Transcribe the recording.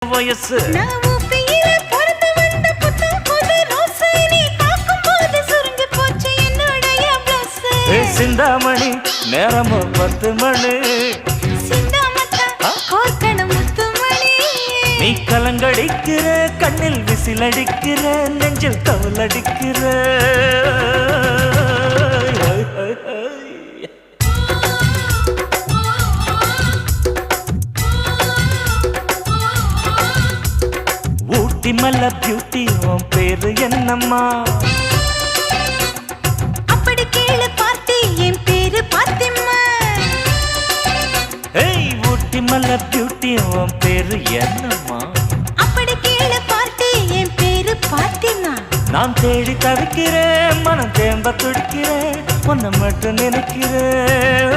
வயசு சிந்தாமணி நேரமோ 10 மணி நீ கலங்கடிக்கிற கண்ணில் விசிலடிக்கிற நெஞ்சில் தவளடிக்கிற ஊட்டி மல்ல பியூட்டி உன் பேரு என்னம்மா அப்படி கேளு பார்த்தி என் பேரு பாத்திம்மா ஏய் ஊட்டி மல்ல பியூட்டி உன் பேரு என்னம்மா அப்படி கேளு பார்த்தி என் பேரு பாத்திம்மா நான் தேடி தவிக்கிறேன் மனம் தேம்ப துடிக்கிறேன் உன்னை மட்டும் நினைக்கிறேன்